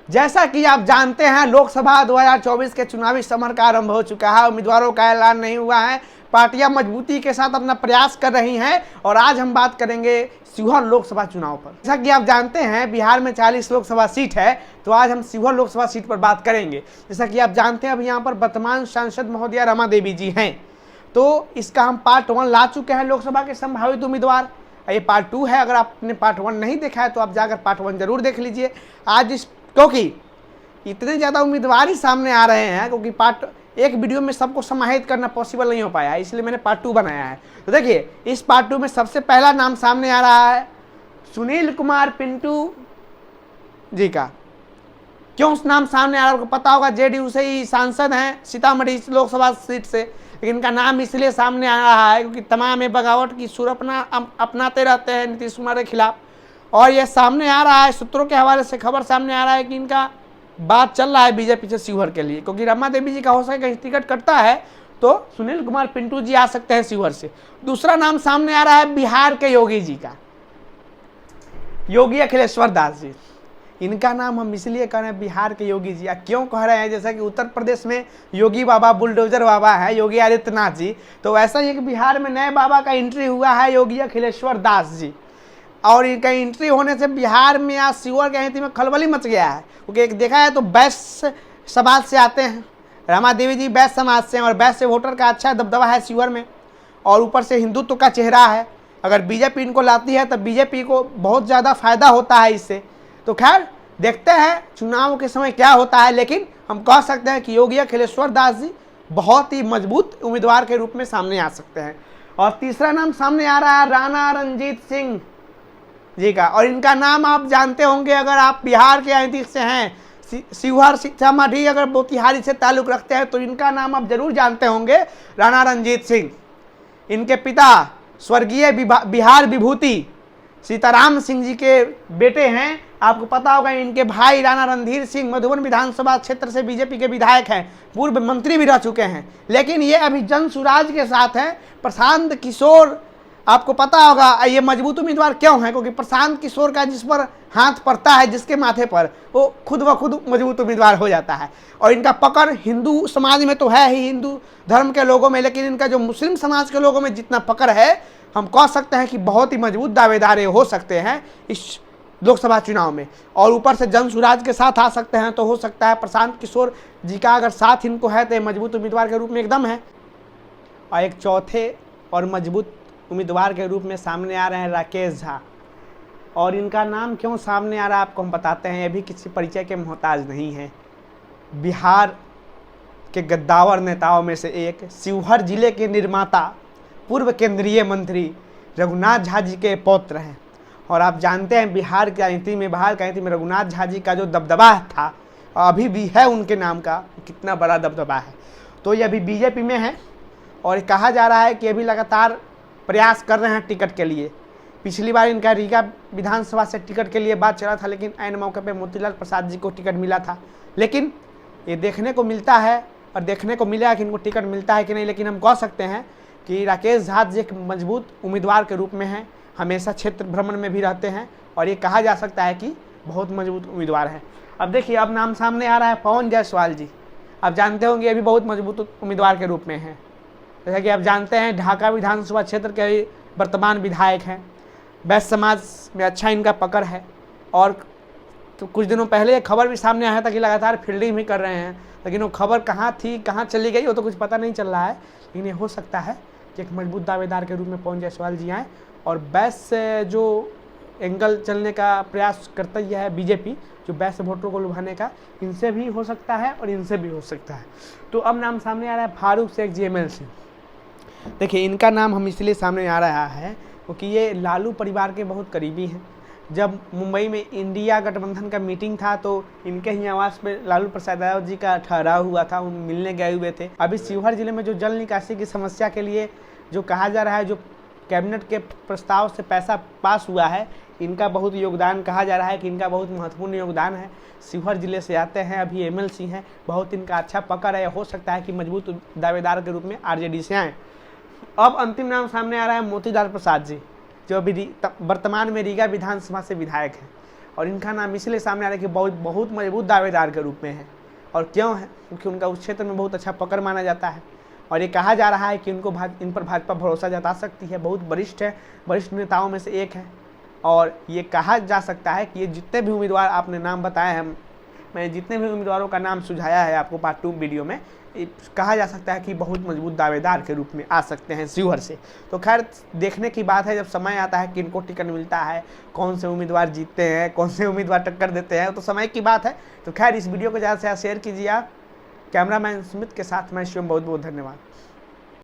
जैसा कि आप जानते हैं लोकसभा 2024 के चुनावी समर का आरंभ हो चुका है। उम्मीदवारों का ऐलान नहीं हुआ है, पार्टियां मजबूती के साथ अपना प्रयास कर रही हैं और आज हम बात करेंगे शिवहर लोकसभा चुनाव पर। जैसा कि आप जानते हैं बिहार में 40 लोकसभा सीट है, तो आज हम शिवहर लोकसभा सीट पर बात करेंगे। जैसा कि आप जानते हैं अभी यहाँ पर वर्तमान सांसद महोदया रमा देवी जी हैं, तो इसका हम पार्ट 1 ला चुके हैं लोकसभा के संभावित उम्मीदवार। ये पार्ट 2 है, अगर आपने पार्ट 1 नहीं देखा है तो आप जाकर पार्ट 1 जरूर देख लीजिए। आज क्योंकि इतने ज़्यादा उम्मीदवार ही सामने आ रहे हैं, क्योंकि पार्ट एक वीडियो में सबको समाहित करना पॉसिबल नहीं हो पाया है, इसलिए मैंने पार्ट 2 बनाया है। तो देखिए इस पार्ट 2 में सबसे पहला नाम सामने आ रहा है सुनील कुमार पिंटू जी का। क्यों उस नाम सामने आ रहा है आपको पता होगा, जेडीयू से ही सांसद हैं सीतामढ़ी लोकसभा सीट से, लेकिन इनका नाम इसलिए सामने आ रहा है क्योंकि तमाम ये बगावत की सुर अपनाते रहते हैं नीतीश कुमार के खिलाफ। और ये सामने आ रहा है, सूत्रों के हवाले से खबर सामने आ रहा है कि इनका बात चल रहा है बीजेपी से शिवहर के लिए, क्योंकि रमा देवी जी का हो सके कहीं टिकट कटता है तो सुनील कुमार पिंटू जी आ सकते हैं शिवहर से। दूसरा नाम सामने आ रहा है बिहार के योगी जी का, योगी अखिलेश्वर दास जी। इनका नाम हम इसलिए कह रहे हैं बिहार के योगी जी, क्यों कह रहे हैं, जैसा कि उत्तर प्रदेश में योगी बाबा बुलडोजर बाबा है योगी आदित्यनाथ जी, तो वैसा ही कि बिहार में नए बाबा का एंट्री हुआ है योगी अखिलेश्वर दास जी। और इनका एंट्री होने से बिहार में या शिवहर के हित में खलबली मच गया है, क्योंकि एक देखा है तो वैश्य समाज से आते हैं, रमा देवी जी वैश्य समाज से हैं और वैश्य वोटर का अच्छा दबदबा है शिवहर में, और ऊपर से हिंदुत्व का चेहरा है। अगर बीजेपी इनको लाती है तो बीजेपी को बहुत ज़्यादा फायदा होता है इससे। तो खैर देखते हैं चुनाव के समय क्या होता है, लेकिन हम कह सकते हैं कि योगी अखिलेश्वर दास जी बहुत ही मजबूत उम्मीदवार के रूप में सामने आ सकते हैं। और तीसरा नाम सामने आ रहा है राणा रणजीत सिंह जी का, और इनका नाम आप जानते होंगे अगर आप बिहार के ऐतिहासिक से हैं, शिवहर सीतामढ़ी अगर मोतिहारी से ताल्लुक रखते हैं तो इनका नाम आप जरूर जानते होंगे, राणा रणजीत सिंह। इनके पिता स्वर्गीय बिहार विभूति सीताराम सिंह जी के बेटे हैं। आपको पता होगा इनके भाई राणा रणधीर सिंह मधुबन विधानसभा क्षेत्र से बीजेपी के विधायक हैं, पूर्व मंत्री भी रह चुके हैं, लेकिन ये अभी जन सुराज के साथ हैं। प्रशांत किशोर, आपको पता होगा ये मजबूत उम्मीदवार क्यों है, क्योंकि प्रशांत किशोर का जिस पर हाथ पड़ता है जिसके माथे पर, वो खुद ब खुद मजबूत उम्मीदवार हो जाता है। और इनका पकड़ हिंदू समाज में तो है ही, हिंदू धर्म के लोगों में, लेकिन इनका जो मुस्लिम समाज के लोगों में जितना पकड़ है, हम कह सकते हैं कि बहुत ही मजबूत दावेदार हो सकते हैं इस लोकसभा चुनाव में। और ऊपर से जन सुराज के साथ आ सकते हैं, तो हो सकता है प्रशांत किशोर जी का अगर साथ इनको है तो मजबूत उम्मीदवार के रूप में एकदम है। और एक चौथे और मजबूत उम्मीदवार के रूप में सामने आ रहे हैं राकेश झा। और इनका नाम क्यों सामने आ रहा है आपको हम बताते हैं, ये भी किसी परिचय के मोहताज नहीं है। बिहार के गद्दावर नेताओं में से एक, शिवहर जिले के निर्माता, पूर्व केंद्रीय मंत्री रघुनाथ झा जी के पौत्र हैं। और आप जानते हैं बिहार की राजनीति में रघुनाथ झा जी का जो दबदबा था, अभी भी है उनके नाम का, कितना बड़ा दबदबा है। तो ये अभी बीजेपी में है और कहा जा रहा है कि अभी लगातार प्रयास कर रहे हैं टिकट के लिए। पिछली बार इनका रीगा विधानसभा से टिकट के लिए बात चला था, लेकिन ऐन मौके पे मोतीलाल प्रसाद जी को टिकट मिला था। लेकिन ये देखने को मिलता है और देखने को मिला कि इनको टिकट मिलता है कि नहीं, लेकिन हम कह सकते हैं कि राकेश झा जी एक मजबूत उम्मीदवार के रूप में हैं, हमेशा क्षेत्र भ्रमण में भी रहते हैं और ये कहा जा सकता है कि बहुत मजबूत उम्मीदवार है। अब देखिए अब नाम सामने आ रहा है पवन जायसवाल जी। आप जानते होंगे ये भी बहुत मजबूत उम्मीदवार के रूप में हैं। जैसा कि आप जानते हैं ढाका विधानसभा क्षेत्र के वर्तमान विधायक हैं, वैश्य समाज में अच्छा इनका पकड़ है। और तो कुछ दिनों पहले एक खबर भी सामने आया था कि लगातार फील्डिंग भी कर रहे हैं, लेकिन वो खबर कहाँ थी कहाँ चली गई वो तो कुछ पता नहीं चल रहा है। लेकिन ये हो सकता है कि एक मजबूत दावेदार के रूप में पवन जायसवाल जी आएँ। और वैश्य जो एंगल चलने का प्रयास करता ही है बीजेपी, जो वैश्य वोटरों को लुभाने का, इनसे भी हो सकता है और इनसे भी हो सकता है। तो अब नाम सामने आ रहा है फारूक शेख जी MLC। देखिए इनका नाम हम इसलिए सामने आ रहा है क्योंकि ये लालू परिवार के बहुत करीबी हैं। जब मुंबई में इंडिया गठबंधन का मीटिंग था तो इनके ही आवास पे लालू प्रसाद यादव जी का ठहराव हुआ था, उन मिलने गए हुए थे। अभी शिवहर जिले में जो जल निकासी की समस्या के लिए जो कहा जा रहा है, जो कैबिनेट के प्रस्ताव से पैसा पास हुआ है, इनका बहुत योगदान कहा जा रहा है कि इनका बहुत महत्वपूर्ण योगदान है। शिवहर जिले से आते हैं, अभी MLC हैं, बहुत इनका अच्छा पकड़ है। हो सकता है कि मजबूत दावेदार के रूप में RJD से आएँ। अब अंतिम नाम सामने आ रहा है मोतीलाल प्रसाद जी, जो अभी वर्तमान में रीगा विधानसभा से विधायक हैं। और इनका नाम इसलिए सामने आ रहा है कि बहुत मजबूत दावेदार के रूप में है। और क्यों है? क्योंकि उनका उस क्षेत्र में बहुत अच्छा पकड़ माना जाता है और ये कहा जा रहा है कि इन पर भाजपा भरोसा जता सकती है। बहुत वरिष्ठ है, वरिष्ठ नेताओं में से एक है और ये कहा जा सकता है कि ये जितने भी उम्मीदवार आपने नाम बताए हैं, मैंने जितने भी उम्मीदवारों का नाम सुझाया है आपको पार्ट 2 वीडियो में, कहा जा सकता है कि बहुत मजबूत दावेदार के रूप में आ सकते हैं शिवहर से। तो खैर देखने की बात है, जब समय आता है कि इनको टिकट मिलता है, कौन से उम्मीदवार जीतते हैं, कौन से उम्मीदवार टक्कर देते हैं, तो समय की बात है। तो खैर इस वीडियो को ज़्यादा से ज़्यादा शेयर कीजिए आप। कैमरामैन सुमित के साथ मैं शिवम, बहुत बहुत धन्यवाद।